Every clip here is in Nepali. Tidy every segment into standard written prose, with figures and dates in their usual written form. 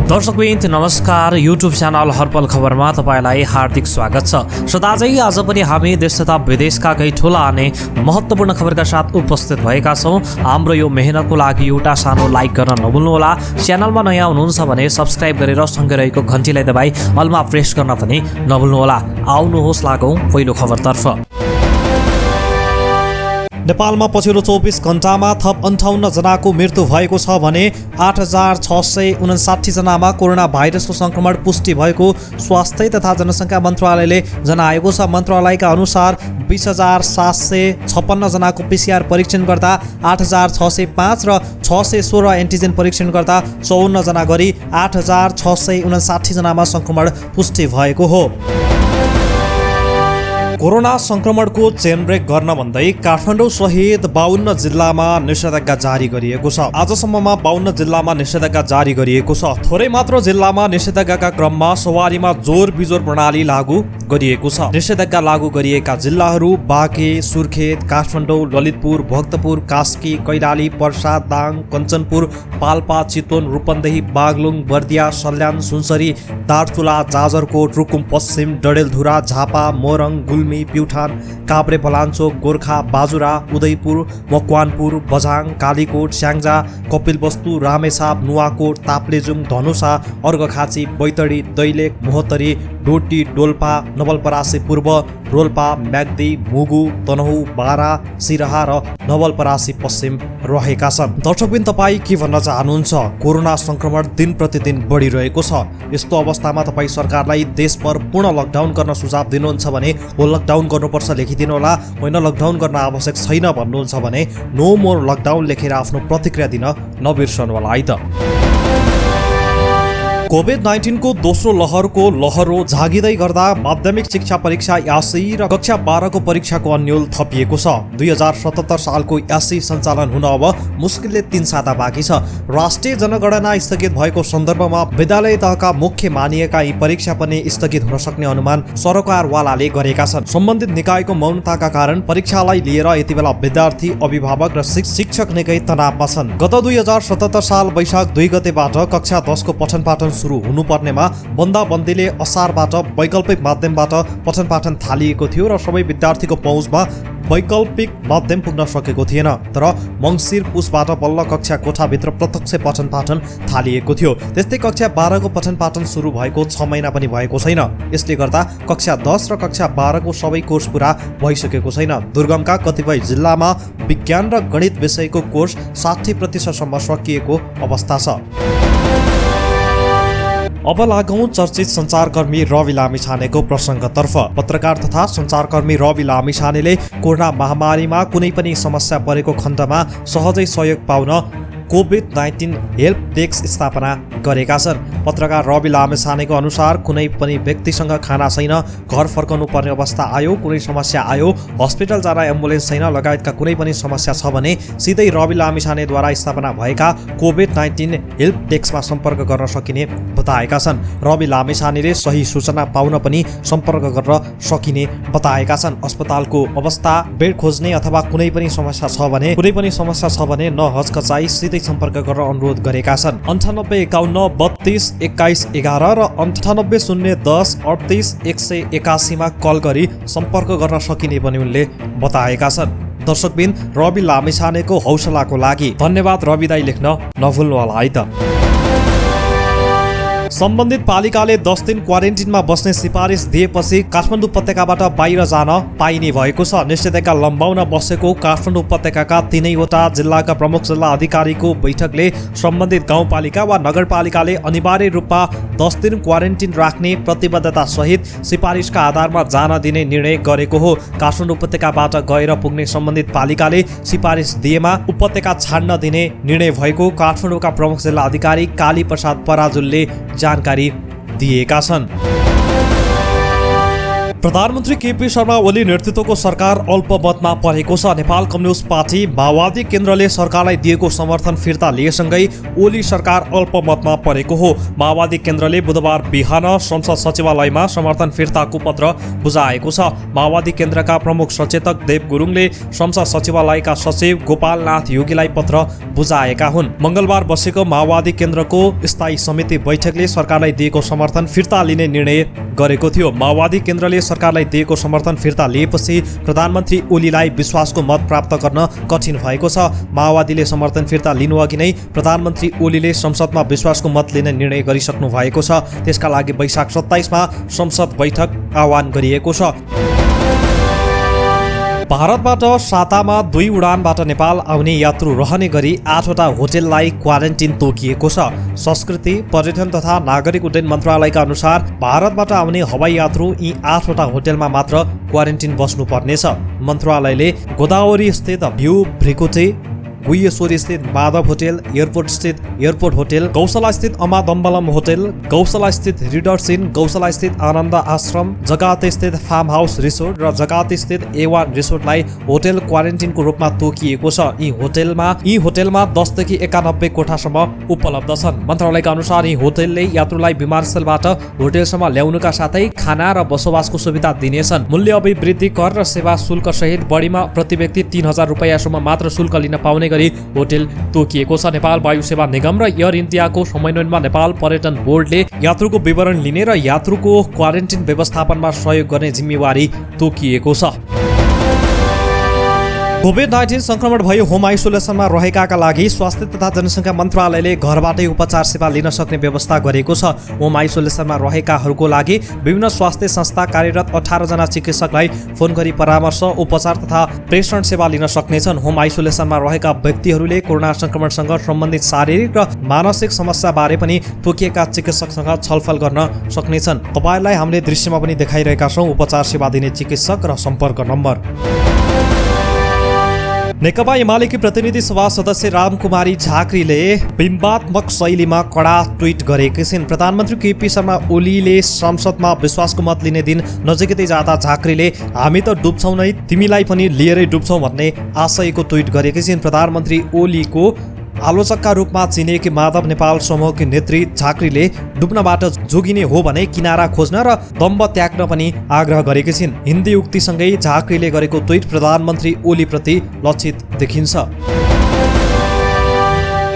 दर्शकवृन्द नमस्कार। युट्युब च्यानल हरपल खबरमा तपाईलाई हार्दिक स्वागत छ। सदाझै आज पनि हामी देश तथा विदेशका केही ठुला अनि महत्त्वपूर्ण खबरका साथ उपस्थित भएका छौँ। हाम्रो यो मेहनतको लागि एउटा सानो लाइक गर्न नभुल्नुहोला। च्यानलमा नयाँ हुनुहुन्छ भने सब्स्क्राइब गरेर सँगै रहेको घन्टीलाई दबाई अलमा प्रेस गर्न पनि नभुल्नुहोला। आउनुहोस् लागौँ पहिलो खबरतर्फ। नेपालमा पछिल्लो 24 घण्टामा थप 58 जनाको मृत्यु भएको छ भने 8659 जनामा कोरोना भाइरसको संक्रमण पुष्टि भएको स्वास्थ्य तथा जनसङ्ख्या मन्त्रालयले जनाएको छ। मन्त्रालयका अनुसार 20,756 जनाको PCR परीक्षण गर्दा 8,605 र 616 एन्टिजेन परीक्षण गर्दा 54 जना गरी 8,659 जनामा संक्रमण पुष्टि भएको हो। कोरोना संक्रमणको चेन ब्रेक गर्न भन्दै काठमाडौँ सहित 52 जिल्लामा निषेधाज्ञा जारी गरिएको छ। आजसम्ममा 52 जिल्लामा निषेधाज्ञा जारी गरिएको छ। थोरै मात्र जिल्लामा निषेधाज्ञाका क्रममा सवारीमा जोर बिजोर प्रणाली लागू गरिएको छ। निषेधाज्ञा लागू गरिएका जिल्लाहरू बाँके, सुर्खेत, काठमाडौँ, ललितपुर, भक्तपुर, कास्की, कैलाली, पर्सा, दाङ, कञ्चनपुर, पाल्पा, चितवन, रूपन्देही, बागलुङ, बर्दिया, सल्यान, सुनसरी, दार्चुला, जाजरकोट, रुकुम पश्चिम, डडेलधुरा, झापा, मोरङ, गुल्मी, प्युठान, काभ्रे, पलाञ्चोक, गोर्खा, बाजुरा, उदयपुर, मकवानपुर, बझाङ, कालीकोट, स्याङ्जा, कपिलवस्तु, रामेछाप, नुवाकोट, ताप्लेजुङ, धनुषा, अर्घखाँची, बैतडी, दैलेख, मोहतरी, डोटी, डोल्पा, नवलपरासी पूर्व, रोल्पा, म्याग्दी, मुगु, तनहु, बारा, सिराहा र नवलपरासी पश्चिम रहेका छन्। दर्शकबिन तपाईँ के भन्न चाहनुहुन्छ? कोरोना संक्रमण दिन प्रतिदिन बढिरहेको छ। यस्तो अवस्थामा तपाईँ सरकारलाई देशभर पूर्ण लकडाउन गर्न सुझाव दिनुहुन्छ भने हो लकडाउन गर्नुपर्छ लेखिदिनु होला। होइन लकडाउन गर्न आवश्यक छैन भन्नुहुन्छ भने नो मोर लकडाउन लेखेर आफ्नो प्रतिक्रिया दिन नबिर्सनु होला है त। कोभिड-19 को दोस्रो लहरको लहरो जागिँदै गर्दा माध्यमिक शिक्षा परीक्षा यासी र कक्षा 12 को परीक्षाको अन्यल थपिएको छ। 2077 सालको यासी सञ्चालन हुन अब मुस्किलले 3 साता बाँकी छ। राष्ट्रिय जनगणना स्थगित भएको सन्दर्भमा विद्यालय तहका मुख्य मानिएका यी परीक्षा पनि स्थगित हुन सक्ने अनुमान सरकारवालाले गरेका छन्। सम्बन्धित निकायको मौनताका कारण परीक्षालाई लिएर यति बेला विद्यार्थी, अभिभावक र शिक्षक निकै तनावमा छन्। गत 2077 साल वैशाख 2 गतेबाट कक्षा 10 को पठन पाठन सुरु हुनुपर्नेमा बन्दाबन्दीले असारबाट वैकल्पिक माध्यमबाट पठन पाठन थालिएको थियो र सबै विद्यार्थीको पहुँचमा वैकल्पिक माध्यम पुग्न सकेको थिएन। तर मङ्सिर पुसबाट बल्ल कक्षा कोठाभित्र प्रत्यक्ष पठन पाठन थालिएको थियो। त्यस्तै कक्षा 12 को पठन पाठन सुरु भएको 6 महिना पनि भएको छैन। यसले गर्दा कक्षा 10 र कक्षा 12 को सबै कोर्स पुरा भइसकेको छैन। दुर्गमका कतिपय जिल्लामा विज्ञान र गणित विषयको कोर्स 60% सम्म सकिएको अवस्था छ। अब लागौं चर्चित सञ्चारकर्मी रवि लामिछानेको प्रसङ्गतर्फ। पत्रकार तथा सञ्चारकर्मी रवि लामिछानेले कोरोना महामारीमा कुनै पनि समस्या परेको खण्डमा सहजै सहयोग पाउन कोभिड-19 हेल्प डेस्क स्थापना गरेका छन्। पत्रकार रवि लामिछानेको अनुसार कुनै पनि व्यक्तिसँग खाना छैन, घर फर्कनु पर्ने अवस्था आयो, कुनै समस्या आयो, हस्पिटल जान एम्बुलेन्स छैन लगायतका कुनै पनि समस्या छ भने सिधै रवि लामिछानेद्वारा स्थापना भएका कोभिड-19 हेल्प डेस्कमा सम्पर्क गर्न सकिने बताएका छन्। रवि लामिछानेले सही सूचना पाउन पनि सम्पर्क गर्न सकिने बताएका छन्। अस्पतालको अवस्था, बेड खोज्ने अथवा कुनै पनि समस्या छ भने नहचकचाई सिधै सम्पर्क गर्न अनुरोध गरेका छन्। 98 51 32 21 11 र 98 010 38 181 मा कल गरी सम्पर्क गर्न सकिने पनि उनले बताएका छन्। दर्शकबिन रवि लामिछानेको हौसलाको लागि धन्यवाद रवि दाई लेख्न नभुल्नुहोला है त। सम्बन्धित पालिकाले 10 दिन क्वारेन्टिनमा बस्ने सिफारिस दिएपछि काठमाडौँ उपत्यकाबाट बाहिर जान पाइने भएको छ। निषेधाज्ञा लम्बाउन बसेको काठमाडौँ उपत्यकाका 3वटा जिल्लाका प्रमुख जिल्ला अधिकारीको बैठकले सम्बन्धित गाउँपालिका वा नगरपालिकाले अनिवार्य रूपमा 10 दिन क्वारेन्टिन राख्ने प्रतिबद्धता सहित सिफारिसका आधारमा जान दिने निर्णय गरेको हो। काठमाडौँ उपत्यकाबाट गएर पुग्ने सम्बन्धित पालिकाले सिफारिस दिएमा उपत्यका छाड्न दिने निर्णय भएको काठमाडौँका प्रमुख जिल्ला अधिकारी काली प्रसाद पराजुलले जानकारी दिएका छन्। प्रधानमन्त्री केपी शर्मा ओली नेतृत्वको सरकार अल्पमतमा परेको छ। नेपाल कम्युनिस्ट पार्टी माओवादी केन्द्रले सरकारलाई दिएको समर्थन फिर्ता लिएसँगै ओली सरकार अल्पमतमा परेको हो। माओवादी केन्द्रले बुधबार बिहान संसद सचिवालयमा समर्थन फिर्ताको पत्र बुझाएको छ। माओवादी केन्द्रका प्रमुख सचेतक देव गुरुङले संसद सचिवालयका सचिव गोपालनाथ योगीलाई पत्र बुझाएका हुन्। मंगलबार बसेको माओवादी केन्द्रको स्थायी समिति बैठकले सरकारलाई दिएको समर्थन फिर्ता लिने निर्णय गरेको थियो। माओवादी केन्द्रले सरकारलाई दिएको समर्थन फिर्ता लिएपछि प्रधानमन्त्री ओलीलाई विश्वासको मत प्राप्त गर्न कठिन भएको छ। माओवादीले समर्थन फिर्ता लिनुअघि नै प्रधानमन्त्री ओलीले संसदमा विश्वासको मत लिने निर्णय गरिसक्नु भएको छ। त्यसका लागि वैशाख 27 मा संसद बैठक आह्वान गरिएको छ। भारतबाट सातामा 2 उडानबाट नेपाल आउने यात्रु रहने गरी 8वटा होटेललाई क्वारेन्टिन तोकिएको छ। संस्कृति, पर्यटन तथा नागरिक उड्डयन मन्त्रालयका अनुसार भारतबाट आउने हवाई यात्रु यी 8वटा होटेलमा मात्र क्वारेन्टिन बस्नुपर्नेछ। मन्त्रालयले गोदावरी स्थित भ्यू भ्रिकुटी, गुह्येश्वरी स्थित माधव होटेल, एयरपोर्ट स्थित एयरपोर्ट होटेल, गौशाला स्थित अमादम्बलम होटेल, गौशाला स्थित रिडर्स इन, गौशाला स्थित आनन्द आश्रम, जगाते स्थित फार्म हाउस रिसोर्ट र जगाते स्थित A1 रिसोर्टलाई होटेल क्वारेन्टिनको रूपमा तोकिएको छ। यी होटेलमा 10 देखि 91 कोठासम्म उपलब्ध छन्। मन्त्रालयका अनुसार यी होटेलले यात्रुलाई विमानस्थलबाट होटेलसम्म ल्याउनुका साथै खाना र बसोबासको सुविधा दिनेछन्। मूल्य अभिवृद्धि कर र सेवा शुल्क सहित बढीमा प्रति व्यक्ति 3000 रुपैयाँसम्म मात्र शुल्क लिन पाउने गरी होटेल तोकिएको छ। नेपाल वायु सेवा निगम र एयर इन्डियाको समन्वयमा नेपाल पर्यटन बोर्डले यात्रुको विवरण लिने र यात्रुको क्वारेन्टिन व्यवस्थापनमा सहयोग गर्ने जिम्मेवारी तोकिएको छ। कोभिड-19 संक्रमण भयो होम आइसोलेसनमा रहेकाका लागि स्वास्थ्य तथा जनसङ्ख्या मन्त्रालयले घरबाटै उपचार सेवा लिन सक्ने व्यवस्था गरेको छ। होम आइसोलेसनमा रहेकाहरूको लागि विभिन्न स्वास्थ्य संस्था कार्यरत 18 जना चिकित्सकलाई फोन गरी परामर्श, उपचार तथा प्रेषण सेवा लिन सक्नेछन्। होम आइसोलेसनमा रहेका व्यक्तिहरूले कोरोना संक्रमणसँग सम्बन्धित शारीरिक र मानसिक समस्या बारे पनि तोकिएका चिकित्सकसँग छलफल गर्न सक्नेछन्। तपाईलाई हामीले दृश्यमा पनि देखाइरहेका छौं उपचार सेवा दिने चिकित्सक र सम्पर्क नम्बर। नेकपा एमालेकी प्रतिनिधि सभा सदस्य रामकुमारी झाँक्रीले बिम्बात्मक शैलीमा कडा ट्विट गरेकी छिन्। प्रधानमन्त्री केपी शर्मा ओलीले संसदमा विश्वासको मत लिने दिन नजिकै जाँदा झाँक्रीले हामी त डुब्छौँ नै, तिमीलाई पनि लिएरै डुब्छौँ भन्ने आशयको ट्विट गरेकी छिन्। प्रधानमन्त्री ओलीको आलोचकका रूपमा चिनिएकी माधव नेपाल समूहकी नेत्री झाँक्रीले डुब्नबाट जोगिने हो भने किनारा खोज्न र दम्ब त्याग्न पनि आग्रह गरेकी छिन्। हिन्दी उक्तिसँगै झाँक्रीले गरेको ट्विट प्रधानमन्त्री ओलीप्रति लक्षित देखिन्छ।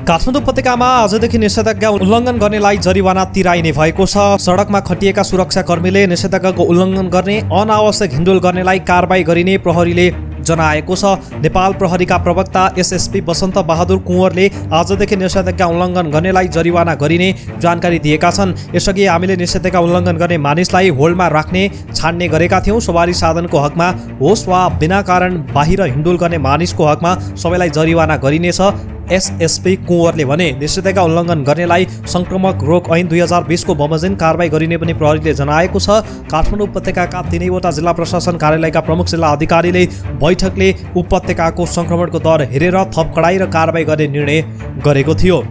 काठमाडौँ उपत्यकामा आजदेखि निषेधाज्ञा उल्लङ्घन गर्नेलाई जरिवाना तिराइने भएको छ। सडकमा खटिएका सुरक्षाकर्मीले निषेधाज्ञाको उल्लङ्घन गर्ने, अनावश्यक हिन्डुल गर्नेलाई कारबाही गरिने प्रहरीले जनाएको छ। नेपाल प्रहरीका प्रवक्ता एसएसपी बसन्त बहादुर कुँवरले आजदेखि निषेधाज्ञा उल्लङ्घन गर्नेलाई जरिवाना गरिने जानकारी दिएका छन्। यसअघि हामीले निषेधाज्ञा उल्लङ्घन गर्ने मानिसलाई होल्डमा राख्ने छान्ने गरेका थियौँ। सवारी साधनको हकमा होस् वा बिना कारण बाहिर हिन्डुल गर्ने मानिसको हकमा सबैलाई जरिवाना गरिनेछ, एसएसपी कुँवरले भने। निषेधाज्ञा उल्लङ्घन गर्नेलाई संक्रमक रोग ऐन 2020 को बमोजिम कारबाही गरिने पनि प्रहरीले जनाएको छ। काठमाडौँ उपत्यकाका 3वटा जिल्ला प्रशासन कार्यालयका प्रमुख जिल्ला अधिकारीले बैठकले उपत्यकाको संक्रमणको दर हेरेर थप कडाई र कारबाही गर्ने निर्णय गरेको थियो।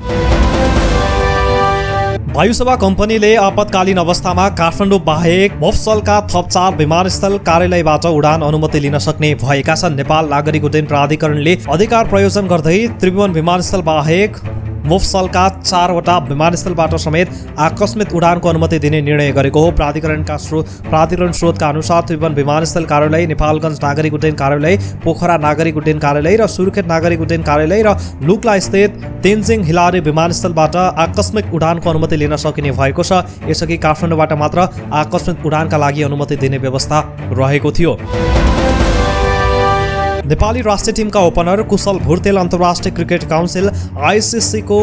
वायुसेवा कम्पनीले आपतकालीन अवस्थामा काठमाडौँ बाहेक मफसलका थप 4 विमानस्थल कार्यालयबाट उडान अनुमति लिन सक्ने भएका छन्। नेपाल नागरिक उड्डयन प्राधिकरणले अधिकार प्रयोजन गर्दै त्रिभुवन विमानस्थल बाहेक मफसलका 4वटा विमानस्थलबाट समेत आकस्मिक उडानको अनुमति दिने निर्णय गरेको हो। प्राधिकरण स्रोतका अनुसार त्रिभुवन विमानस्थल कार्यालय, नेपालगञ्ज नागरिक उड्डयन कार्यालय, पोखरा नागरिक उड्डयन कार्यालय र सुर्खेत नागरिक उड्डयन कार्यालय र लुक्ला स्थित तेन्जिङ हिलारी विमानस्थलबाट आकस्मिक उडानको अनुमति लिन सकिने भएको छ। यसअघि काठमाडौँबाट मात्र आकस्मिक उडानका लागि अनुमति दिने व्यवस्था रहेको थियो। नेपाली राष्ट्रिय टिमका ओपनर कुशल भुर्तेल अन्तर्राष्ट्रिय क्रिकेट काउन्सिल आइसिसी को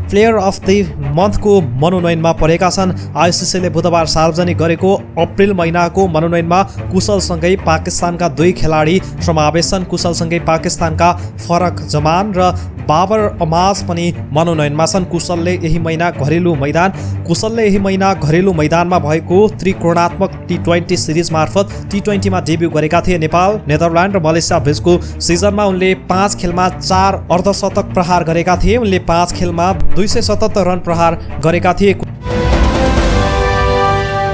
प्लेयर अफ द मन्थको मनोनयनमा परेका छन्। आइसिसीले बुधबार सार्वजनिक गरेको अप्रिल महिनाको मनोनयनमा कुशलसँगै पाकिस्तानका 2 खेलाडी समावेश छन्। कुशलसँगै पाकिस्तानका फरक जमान र बाबर अमाज पनि मनोनयनमा छन्। कुशलले यही महिना घरेलु मैदानमा भएको त्रिकोणात्मक T20 सिरिज मार्फत T20मा डेब्यु गरेका थिए। नेपाल, नेदरल्यान्ड र मलेसिया बीचको सिजनमा उनले 5 खेलमा 4 अर्धशतक प्रहार गरेका थिए। उनले 5 खेलमा 277 रन प्रहार गरेका थिए।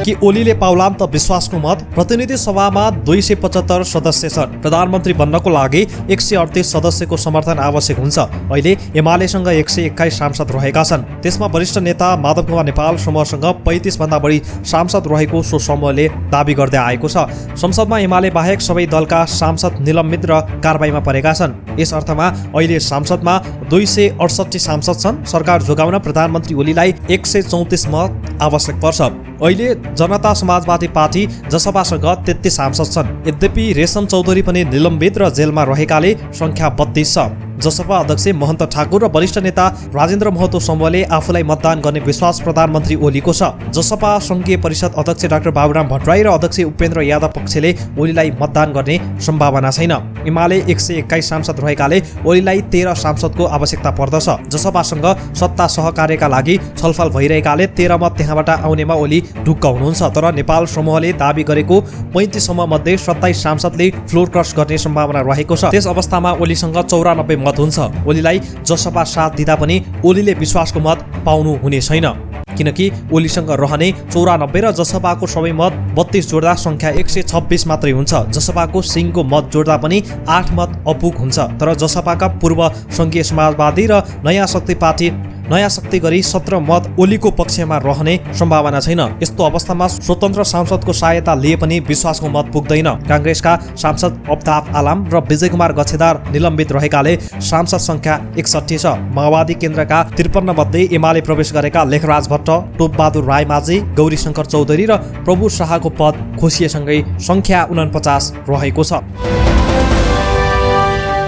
कि ओलीले पाउलान् त विश्वासको मत। प्रतिनिधि सभामा 275 सदस्य छन्। प्रधानमन्त्री बन्नको लागि 138 सदस्यको समर्थन आवश्यक हुन्छ। अहिले एमालेसँग 121 सांसद रहेका छन्। त्यसमा वरिष्ठ नेता माधव कुमार नेपाल समूहसँग 35 भन्दा बढी सांसद रहेको सो समूहले दाबी गर्दै आएको छ। संसदमा एमाले बाहेक सबै दलका सांसद निलम्बित र कारबाहीमा परेका छन्। यस अर्थमा अहिले संसदमा 268 सांसद छन्। सरकार जोगाउन प्रधानमन्त्री ओलीलाई 134 मत आवश्यक पर्छ। अहिले जनता समाजवादी पार्टी जसपासँग 33 सांसद छन्। यद्यपि रेशम चौधरी पनि निलम्बित र जेलमा रहेकाले संख्या 32 छ। जसपा अध्यक्ष महन्त ठाकुर र वरिष्ठ नेता राजेन्द्र महतो समूहले आफूलाई मतदान गर्ने विश्वास प्रधानमन्त्री ओलीको छ। जसपा संघीय परिषद अध्यक्ष डाक्टर बाबुराम भट्टराई र अध्यक्ष उपेन्द्र यादव पक्षले ओलीलाई मतदान गर्ने सम्भावना छैन। एमाले 121 सांसद रहेकाले ओलीलाई 13 सांसदको आवश्यकता पर्दछ। जसपासँग सत्ता सहकार्यका लागि छलफल भइरहेकाले 13 मत त्यहाँबाट आउनेमा ओली ढुक्क हुनुहुन्छ। तर नेपाल समूहले दाबी गरेको 35 समूहमध्ये 27 सांसदले फ्लोर क्रस गर्ने सम्भावना रहेको छ। त्यस अवस्थामा ओलीसँग 94 मत हुन्छ। ओलीलाई जसपा साथ दिँदा पनि ओलीले विश्वासको मत पाउनु हुने छैन, किनकि ओलीसँग रहने 94 र जसपाको सबै मत 32 जोड्दा संख्या 126 मात्रै हुन्छ। जसपाको सिंहको मत जोड्दा पनि 8 मत अपुग हुन्छ। तर जसपाका पूर्व संघीय समाजवादी र नयाँ शक्ति पार्टी नयाँ शक्ति गरी 17 मत ओलीको पक्षमा रहने सम्भावना छैन। यस्तो अवस्थामा स्वतन्त्र सांसदको सहायता लिए पनि विश्वासको मत पुग्दैन। कांग्रेसका सांसद अब्ताफ आलाम र विजय कुमार गच्छेदार निलम्बित रहेकाले सांसद संख्या 61 छ। माओवादी केन्द्रका 53 मध्ये एमाले प्रवेश गरेका लेखराज भट्ट, टोपबहादुर रायमाझी, गौरीशंकर चौधरी र प्रभु शाहको पद खोसिएसँगै संख्या 49 रहेको छ।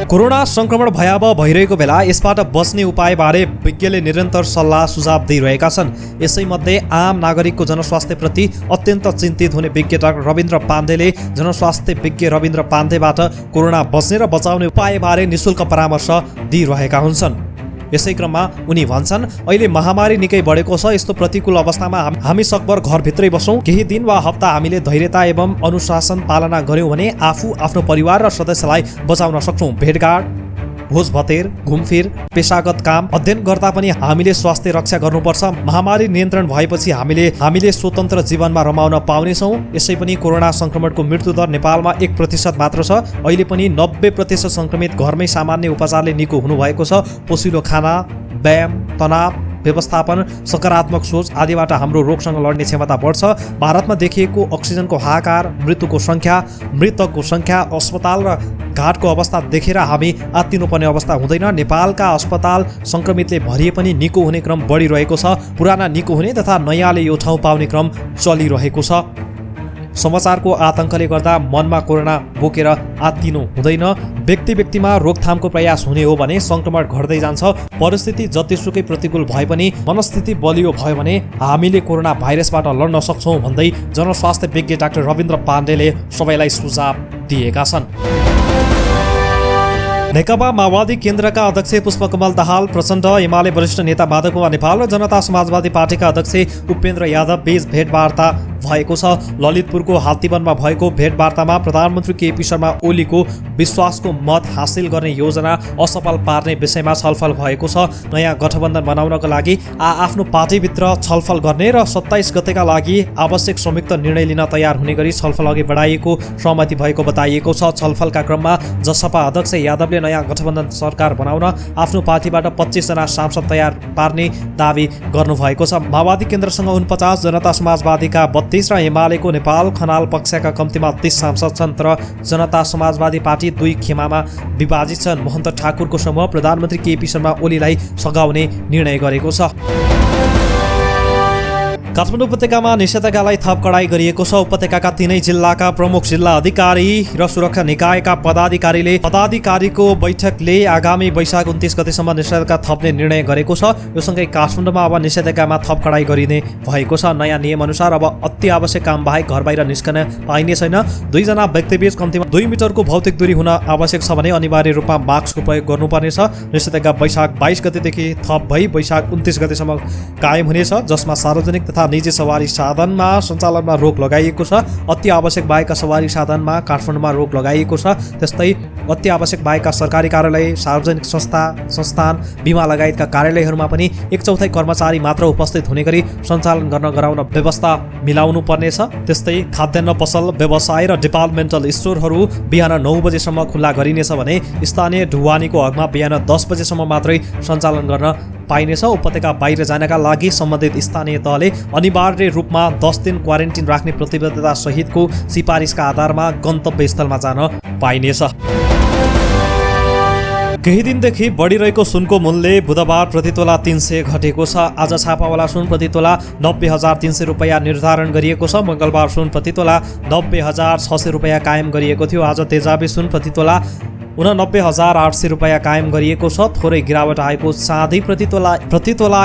कोरोना संक्रमण भयावह भइरहेको बेला यसबाट बच्ने उपायबारे विज्ञले निरन्तर सल्लाह सुझाव दिइरहेका छन्। यसैमध्ये आम नागरिकको जनस्वास्थ्यप्रति अत्यन्त चिन्तित हुने विज्ञ डाक्टर रविन्द्र पाण्डेले जनस्वास्थ्य विज्ञ रविन्द्र पाण्डेबाट कोरोना बच्ने र बचाउने उपायबारे निशुल्क परामर्श दिइरहेका हुन्छन्। यसै क्रममा उनी भन्छन्, अहिले महामारी निकै बढेको छ। यस्तो प्रतिकूल अवस्थामा हामी सकभर घरभित्रै बसौँ। केही दिन वा हप्ता हामीले धैर्यता एवं अनुशासन पालना गर्यौँ भने आफू, आफ्नो परिवार र सदस्यलाई बचाउन सक्छौँ। भेटघाट, भोज भतेर, घुमफिर, पेशागत काम, अध्ययन गर्दा पनि हामीले स्वास्थ्य रक्षा गर्नुपर्छ। महामारी नियन्त्रण भएपछि हामीले स्वतन्त्र जीवनमा रमाउन पाउनेछौँ। यसै पनि कोरोना संक्रमणको मृत्युदर नेपालमा 1% मात्र छ। अहिले पनि 90% संक्रमित घरमै सामान्य उपचारले निको हुनुभएको छ। पोसिलो खाना, व्यायाम, तनाव व्यवस्थापन, सकारात्मक सोच आदिबाट हाम्रो रोगसँग लड्ने क्षमता बढ्छ। भारतमा देखिएको अक्सिजनको हाहाकार, मृत्युको संख्या, मृतकको संख्या, अस्पताल र घाटको अवस्था देखेर हामी आत्तिनुपर्ने अवस्था हुँदैन। नेपालका अस्पताल संक्रमितले भरिए पनि निको हुने क्रम बढिरहेको छ। पुराना निको हुने तथा नयाँले यो ठाउँ पाउने क्रम चलिरहेको छ। समाचारको आतंकले गर्दा मनमा कोरोना बोकेर आत्तिनु हुँदैन। व्यक्ति व्यक्तिमा रोकथामको प्रयास हुने हो भने संक्रमण घट्दै जान्छ। परिस्थिति जतिसुकै प्रतिकूल भए पनि मनस्थिति बलियो भयो भने हामीले कोरोना भाइरसबाट लड्न सक्छौँ भन्दै जनस्वास्थ्य विज्ञ डाक्टर रविन्द्र पाण्डेले सबैलाई सुझाव दिएका छन्। नेकपा माओवादी केन्द्रका अध्यक्ष पुष्पकमल दाहाल प्रचण्ड, एमाले वरिष्ठ नेता माधव कुमार नेपाल र जनता समाजवादी पार्टीका अध्यक्ष उपेन्द्र यादव बीच भेटवार्ता भएको छ। ललितपुरको हात्तीवनमा भएको भेटवार्तामा प्रधानमन्त्री केपी शर्मा ओलीको विश्वासको मत हासिल गर्ने योजना असफल पार्ने विषयमा छलफल भएको छ। नयाँ गठबन्धन बनाउनको लागि आफ्नो पार्टीभित्र छलफल गर्ने र 27 गतेका लागि आवश्यक संयुक्त निर्णय लिन तयार हुने गरी छलफल अघि बढाइएको सहमति भएको बताइएको छ। छलफलका क्रममा जसपा अध्यक्ष यादवले नयाँ गठबन्धन सरकार बनाउन आफ्नो पार्टीबाट 25 जना सांसद तयार पार्ने दावी गर्नुभएको छ। माओवादी केन्द्रसँग 49, जनता समाजवादीका 32 र एमालेको नेपाल खनाल पक्षका कम्तीमा 30 सांसद छन्। तर जनता समाजवादी पार्टी 2 खेमामा विभाजित छन्। महन्त ठाकुरको समूह प्रधानमन्त्री केपी शर्मा ओलीलाई सघाउने निर्णय गरेको छ। काठमाडौँ उपत्यकामा निषेधाज्ञालाई थप कडाई गरिएको छ। उपत्यकाका 3 जिल्लाका प्रमुख जिल्ला अधिकारी र सुरक्षा निकायका पदाधिकारीको बैठकले आगामी वैशाख 29 गतेसम्म निषेधाज्ञा थप्ने निर्णय गरेको छ। यो सँगै काठमाडौँमा अब निषेधाज्ञामा थप कडाई गरिने भएको छ। नयाँ नियम अनुसार अब अति आवश्यक काम बाहेक घर बाहिर निस्कन पाइने छैन। 2 जना व्यक्तिबीच कम्तीमा 2 मिटरको भौतिक दूरी हुन आवश्यक छ भने अनिवार्य रूपमा मास्कको प्रयोग गर्नुपर्नेछ। निषेधाज्ञा वैशाख 22 गतेदेखि थप भई वैशाख 29 गतेसम्म कायम हुनेछ, जसमा सार्वजनिक तथा तथा निजी सवारी साधनमा सञ्चालनमा रोक लगाइएको छ। अति आवश्यक बाहेकका सवारी साधनमा काठमाडौँमा रोक लगाइएको छ। त्यस्तै अति आवश्यक बाहेकका सरकारी कार्यालय, सार्वजनिक संस्थान, बीमा लगायतका कार्यालयहरूमा पनि 1/4 कर्मचारी मात्र उपस्थित हुने गरी सञ्चालन गराउन व्यवस्था मिलाउनु पर्नेछ। त्यस्तै खाद्यान्न पसल, व्यवसाय र डिपार्टमेन्टल स्टोरहरू बिहान 9 बजेसम्म खुल्ला गरिनेछ भने स्थानीय ढुवानीको हकमा बिहान 10 बजेसम्म मात्रै सञ्चालन गर्न पाइनेछ। उपत्यका बाहिर जानका लागि सम्बन्धित स्थानीय तहले अनिवार्य रूपमा 10 दिन क्वारेन्टिन राख्ने प्रतिबद्धता सहितको सिफारिसका आधारमा गन्तव्य स्थलमा जान पाइनेछ। केही दिनदेखि बढिरहेको सुनको मूल्य बुधबार प्रतितोला 300 घटेको छ। आज छापावाला सुन प्रतितोला 90,300 रुपैयाँ निर्धारण गरिएको छ। मङ्गलबार सुन प्रतितोला 90,600 रुपैयाँ कायम गरिएको थियो। आज तेजाबी सुन प्रतितोला 89,800 रुपैयाँ कायम गरिएको छ। थोरै गिरावट आएको चाँदी प्रतितोला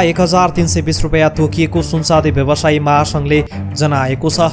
1,320 रुपैयाँ तोकिएको सुनचाँदी व्यवसायी महासङ्घले जनाएको छ।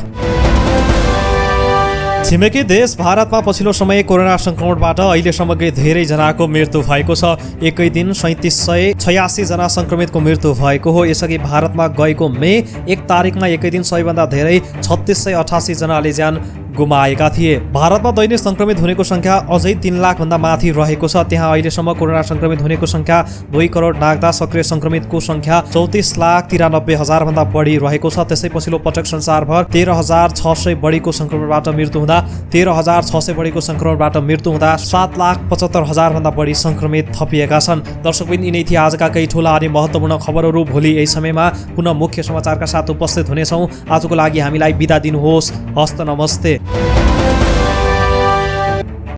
छिमेकी देश भारतमा पछिल्लो समय कोरोना संक्रमणबाट अहिलेसम्मकै धेरैजनाको मृत्यु भएको छ। एकै दिन 3786 जना संक्रमितको मृत्यु भएको हो। यसअघि भारतमा गएको मे 1 तारिकमा एकै दिन सबैभन्दा धेरै 3688 जनाले ज्यान गुमाएका थिए। भारतमा दैनिक संक्रमित हुनेको संख्या अझै 3 लाख भन्दा माथि रहेको छ। त्यहाँ अहिलेसम्म कोरोना संक्रमित हुनेको संख्या 2 करोड नाग्दा सक्रिय संक्रमितको संख्या 34,93,000 भन्दा बढी रहेको छ। त्यसै पछिल्लो पटक संसारभर 13,600 बढीको संक्रमणबाट मृत्यु हुँदा 13,600 बढीको संक्रमणबाट मृत्यु हुँदा 7,75,000 भन्दा बढी संक्रमित थपिएका छन्। दर्शकबिन यिनै थिए आजका केही ठूला अनि महत्त्वपूर्ण खबरहरू। भोलि यही समयमा पुनः मुख्य समाचारका साथ उपस्थित हुनेछौँ। आजको लागि हामीलाई बिदा दिनुहोस्। हस्त नमस्ते।